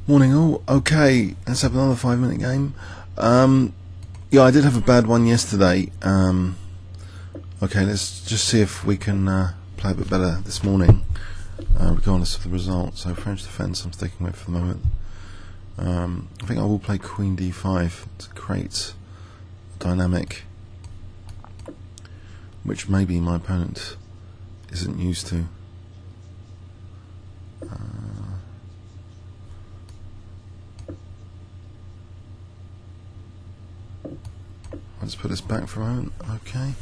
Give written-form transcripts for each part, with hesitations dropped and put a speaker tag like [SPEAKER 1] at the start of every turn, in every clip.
[SPEAKER 1] Morning all. Okay, let's have another 5-minute game. Yeah, I did have a bad one yesterday. Okay, let's just see if we can play a bit better this morning, regardless of the result. So French defence I'm sticking with for the moment. I think I will play Queen D5 to create a dynamic which maybe my opponent isn't used to. Let's put this back for a moment. Okay.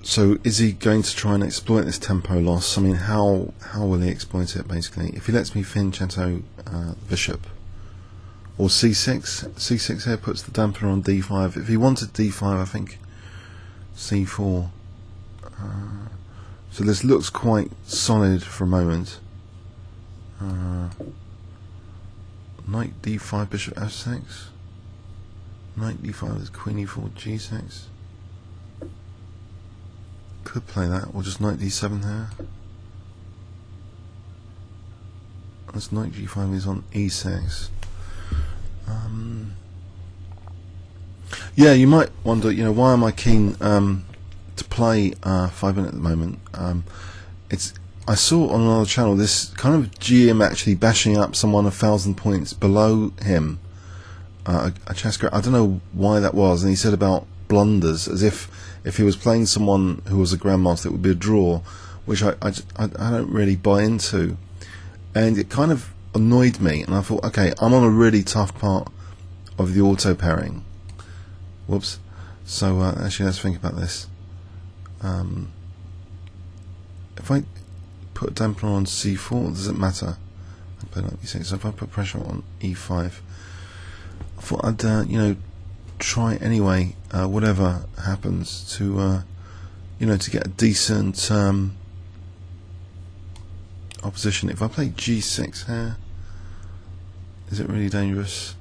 [SPEAKER 1] So is he going to try and exploit this tempo loss? I mean, how will he exploit it, basically? If he lets me Fianchetto bishop, or c6 here puts the dampener on d5. If he wanted d5, I think c4. So this looks quite solid for a moment. Knight d5, bishop f6. Knight d5 is queen e4, g6. Could play that, or just knight d7 here. This knight g5 is on e6. Yeah, you might wonder, you know, why am I keen to play 5-minute at the moment? I saw on another channel this kind of GM actually bashing up someone 1,000 points below him. A chess I don't know why that was, and he said about blunders, as if he was playing someone who was a grandmaster it would be a draw, which I don't really buy into, and it kind of annoyed me, and I thought, okay, I'm on a really tough part of the auto pairing. Whoops. So actually, let's think about this. If I put a dampener on c4, does it matter? I play like e6. So if I put pressure on e5, I thought I'd you know, try anyway, whatever happens, to you know, to get a decent opposition. If I play g6 here, is it really dangerous?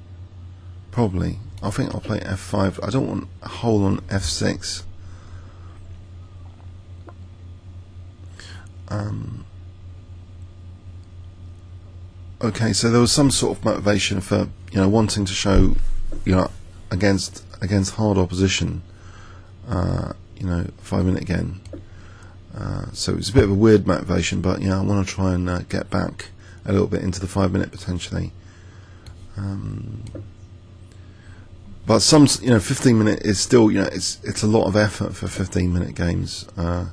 [SPEAKER 1] Probably. I think I'll play f5. I don't want a hold on f6. Okay, so there was some sort of motivation for, you know, wanting to show, you know, against hard opposition, you know, 5-minute again. So it's a bit of a weird motivation, but yeah, I want to try and get back a little bit into the 5-minute potentially. But some, you know, 15-minute is still, you know, it's a lot of effort for 15-minute games, a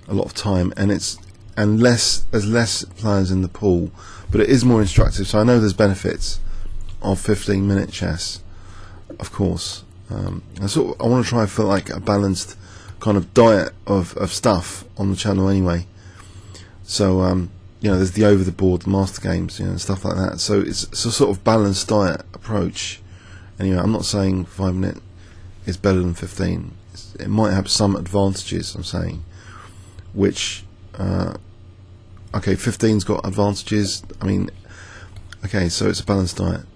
[SPEAKER 1] lot of time, and there's less players in the pool, but it is more instructive. So I know there's benefits of 15-minute chess, of course. I want to try and feel like a balanced kind of diet of stuff on the channel anyway. So you know, there's the over the board master games, you know, and stuff like that. So it's a sort of balanced diet approach. Anyway, I'm not saying 5-minute is better than 15. It might have some advantages, I'm saying, which okay, 15's got advantages. I mean, okay, so it's a balanced diet.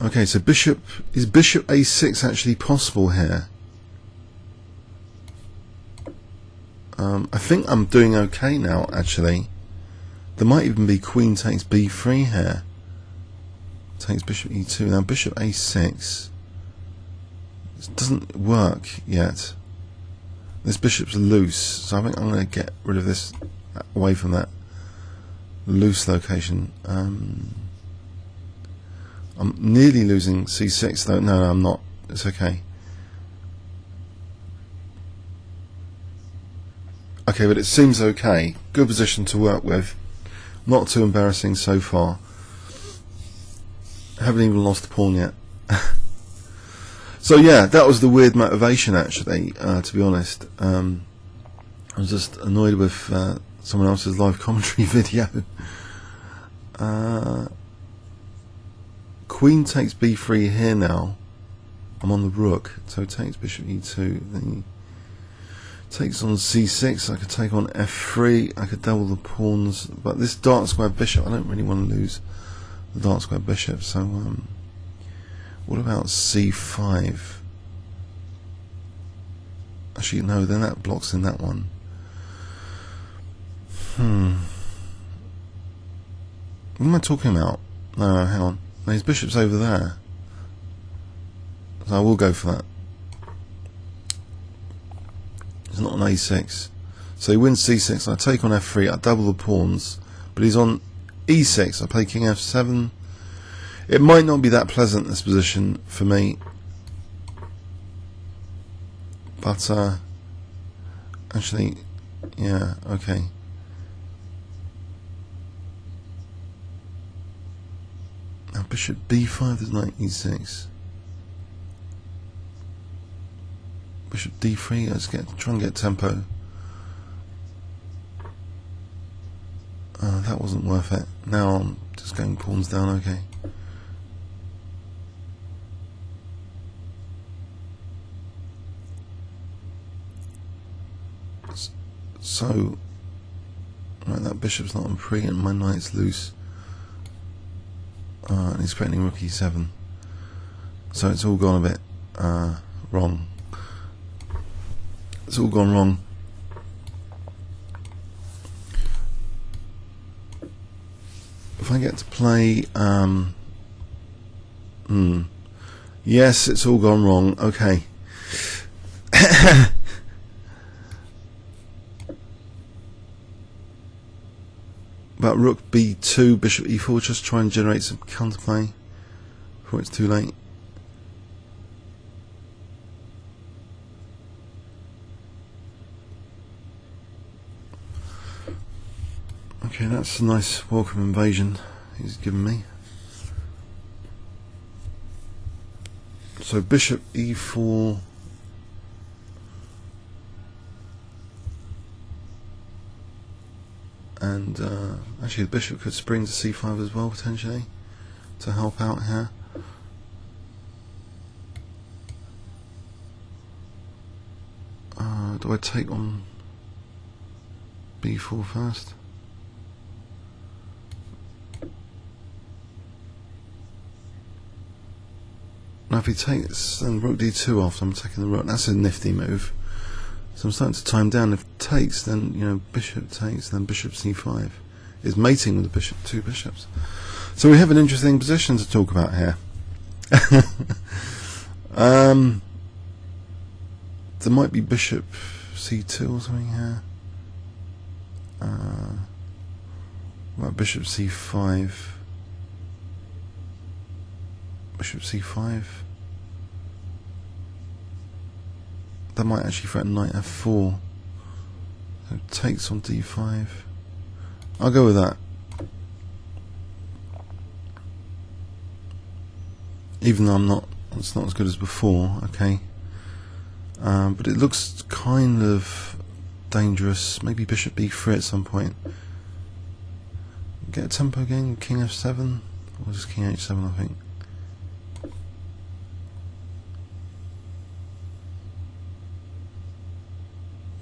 [SPEAKER 1] Okay, so is bishop a6 actually possible here? I think I'm doing okay now, actually. There might even be queen takes b3 here. Takes bishop e2. Now bishop a6 doesn't work yet. This bishop's loose, so I think I'm going to get rid of this, away from that loose location. I'm nearly losing c6 though. No, I'm not. It's okay. Okay, but it seems okay. Good position to work with. Not too embarrassing so far. I haven't even lost a pawn yet. So yeah, that was the weird motivation actually, to be honest. I was just annoyed with someone else's live commentary video. Queen takes b3 here now. I'm on the rook, so takes bishop e2, then he takes on c6. I could take on f3, I could double the pawns, but this dark square bishop, I don't really want to lose the dark square bishop, so what about c5? Actually no, then that blocks in that one. What am I talking about? No, hang on. No, his bishop's over there. So I will go for that. It's not an a6. So he wins c6. I take on f3. I double the pawns. But he's on e6. I play king f7. It might not be that pleasant, this position, for me. But, actually, yeah, okay. Now bishop b5, there's knight e6. Bishop d3, let's try and get tempo. That wasn't worth it. Now I'm just going pawns down, okay. So, right, that bishop's not on free and my knight's loose. And he's threatening rook e7. So it's all gone a bit wrong. It's all gone wrong. If I get to play, yes, it's all gone wrong. Okay. But rook b2, bishop e4, just try and generate some counterplay before it's too late. Okay, that's a nice welcome invasion he's given me. So bishop e4. And actually the bishop could spring to c5 as well, potentially, to help out here. Do I take on b4 first? Now if he takes, then rook d2 after I'm taking the rook. That's a nifty move. So I'm starting to time down. If it takes, then bishop takes, then bishop c5 is mating with the bishop, two bishops. So we have an interesting position to talk about here. There might be bishop c2 or something here. Well, bishop c5, bishop c5. That might actually threaten knight f4. So takes on d5. I'll go with that. Even though it's not as good as before, okay. But it looks kind of dangerous. Maybe bishop b3 at some point. Get a tempo again, king f7, or just king h7, I think.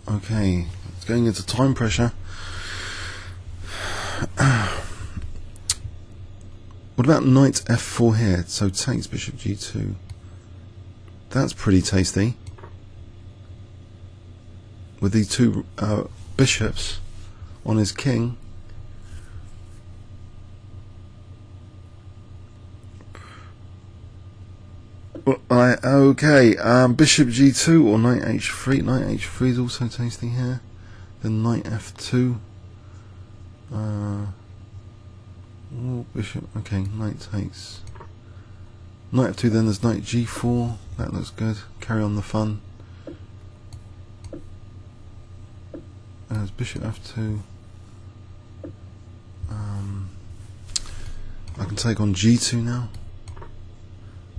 [SPEAKER 1] Okay, it's going into time pressure. What about knight f4 here? So takes bishop g2. That's pretty tasty. With these two bishops on his king. Okay, bishop g2 or knight h3. Knight h3 is also tasty here. Then knight f2. Bishop. Okay, knight takes. Knight f2. Then there's knight g4. That looks good. Carry on the fun. There's bishop f2. I can take on g2 now.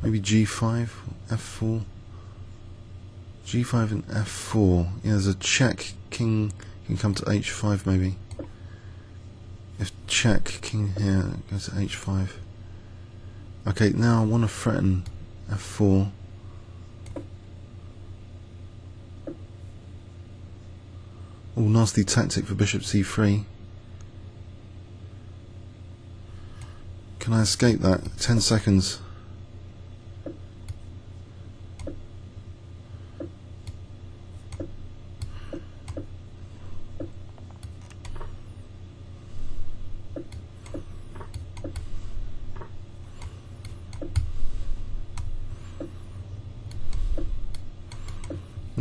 [SPEAKER 1] Maybe g5, f4. g5 and f4. Yeah, there's a check. King can come to h5 maybe. If check, king here goes to h5. Okay, now I want to threaten f4. Oh, nasty tactic for bishop c3. Can I escape that? 10 seconds.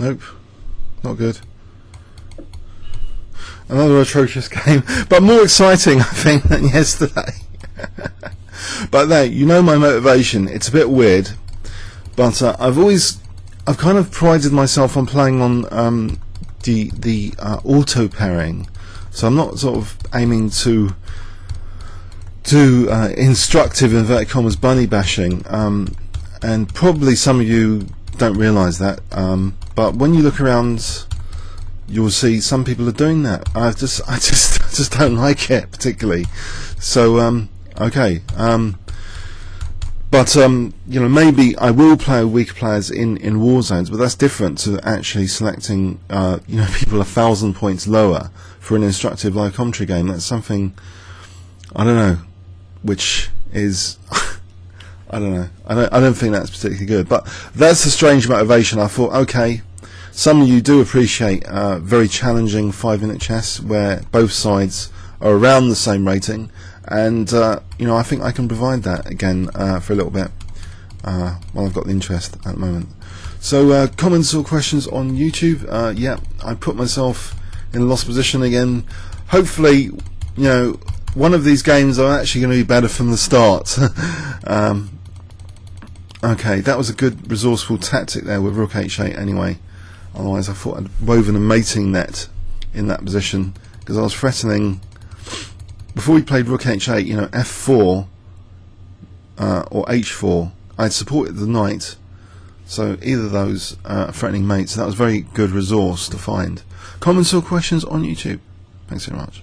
[SPEAKER 1] Nope, not good. Another atrocious game, but more exciting, I think, than yesterday. But there, you know my motivation. It's a bit weird, but I've kind of prided myself on playing on the auto pairing, so I'm not sort of aiming to do instructive inverted commas bunny bashing, and probably some of you don't realise that, but when you look around, you'll see some people are doing that. I just don't like it particularly. So okay, but you know, maybe I will play weaker players in war zones, but that's different to actually selecting you know, people 1,000 points lower for an instructive live commentary game. That's something, I don't know, which is I don't know. I don't think that's particularly good. But that's a strange motivation. I thought, okay, some of you do appreciate very challenging 5-minute chess where both sides are around the same rating, and you know, I think I can provide that again for a little bit while I've got the interest at the moment. So comments or questions on YouTube? Yeah, I put myself in a lost position again. Hopefully, you know, one of these games are actually going to be better from the start. Okay, that was a good resourceful tactic there with Rook H8 anyway. Otherwise I thought I'd woven a mating net in that position, because I was threatening, before we played Rook H8, you know, F4 or H4, I'd supported the knight, so either of those threatening mates. That was very good resource to find. Comments or questions on YouTube? Thanks very much.